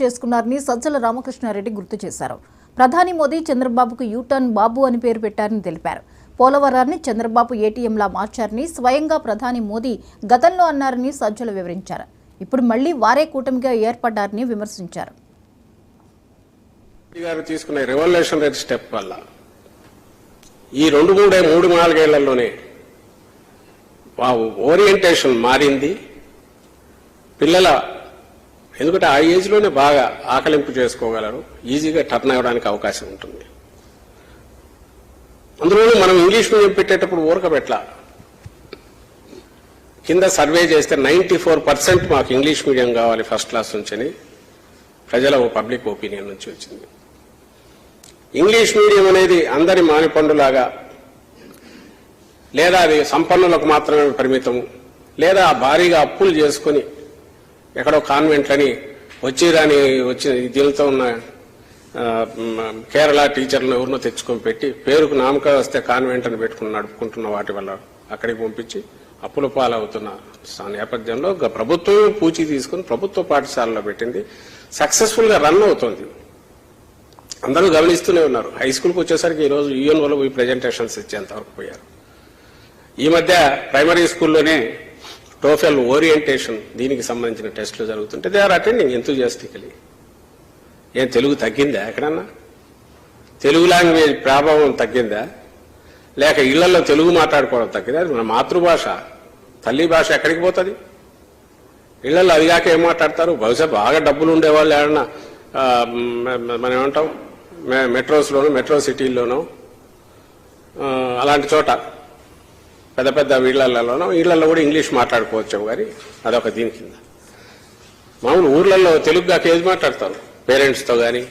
చేసుకున్నారని సజ్జల రామకృష్ణారెడ్డి గుర్తు చేశారు. ప్రధాని మోదీ చంద్రబాబుకు యూటర్న్ బాబు అని పేరు పెట్టారని తెలిపారు. పోలవరాన్ని చంద్రబాబు ఏటీఎంలా మార్చారని స్వయంగా ప్రధాని మోదీ గతంలో అన్నారని సజ్జల వివరించారు. ఇప్పుడు మళ్లీ వారే కూటమిగా ఏర్పడ్డారని విమర్శించారు. తీసుకున్న రెవల్యూషనరీ స్టెప్ వల్ల ఈ 3-4 ఏళ్లలోనే ఓరియంటేషన్ మారింది. పిల్లల ఎందుకంటే ఆ ఏజ్లోనే బాగా ఆకలింపు చేసుకోగలరు, ఈజీగా టర్న్ అవ్వడానికి అవకాశం ఉంటుంది. అందులో మనం ఇంగ్లీష్ మీడియం పెట్టేటప్పుడు ఊరకబెట్ల కింద సర్వే చేస్తే 94% మాకు ఇంగ్లీష్ మీడియం కావాలి ఫస్ట్ క్లాస్ నుంచి ప్రజల పబ్లిక్ ఒపీనియన్ నుంచి వచ్చింది. ఇంగ్లీష్ మీడియం అనేది అందరి మానిపండులాగా లేదా అది సంపన్నులకు మాత్రమే పరిమితం, లేదా భారీగా అప్పులు చేసుకుని ఎక్కడో కాన్వెంట్లని వచ్చి దీనితో ఉన్న కేరళ టీచర్లను ఎవరినో తెచ్చుకొని పెట్టి పేరుకు నామక వస్తే కాన్వెంట్ అని పెట్టుకుని నడుపుకుంటున్న వాటి వల్ల అక్కడికి పంపించి అప్పుల పాలవుతున్న నేపథ్యంలో ప్రభుత్వమే పూచి తీసుకుని ప్రభుత్వ పాఠశాలలో పెట్టింది. సక్సెస్ఫుల్ గా రన్ అవుతుంది, అందరూ గమనిస్తూనే ఉన్నారు. హై స్కూల్కి వచ్చేసరికి ఈరోజు యూఎన్ఓలో పోయి ప్రెజెంటేషన్స్ ఇచ్చేంతవరకు పోయారు. ఈ మధ్య ప్రైమరీ స్కూల్లోనే టోఫెల్ ఓరియంటేషన్ దీనికి సంబంధించిన టెస్టులు జరుగుతుంటే దే ఆర్ అటెండింగ్ ఎంతూజియాస్టికలీ. ఏం తెలుగు తగ్గిందా? ఎక్కడన్నా తెలుగు లాంగ్వేజ్ ప్రభావం తగ్గిందా? లేక ఇళ్లలో తెలుగు మాట్లాడుకోవడం తగ్గిందా? అది మన మాతృభాష, తల్లి భాష ఎక్కడికి పోతుంది? ఇళ్లలో అదిగాక ఏం మాట్లాడతారు? బహుశా బాగా డబ్బులు ఉండేవాళ్ళు ఏమన్నా మనం ఏమంటాం మెట్రోస్లోనూ మెట్రో సిటీల్లోనూ అలాంటి చోట పెద్ద పెద్ద ఇళ్లలో కూడా ఇంగ్లీష్ మాట్లాడుకోవచ్చు. కానీ అదొక దీని కింద మామూలు ఊర్లలో తెలుగుగా ఏది మాట్లాడతారు పేరెంట్స్తో కానీ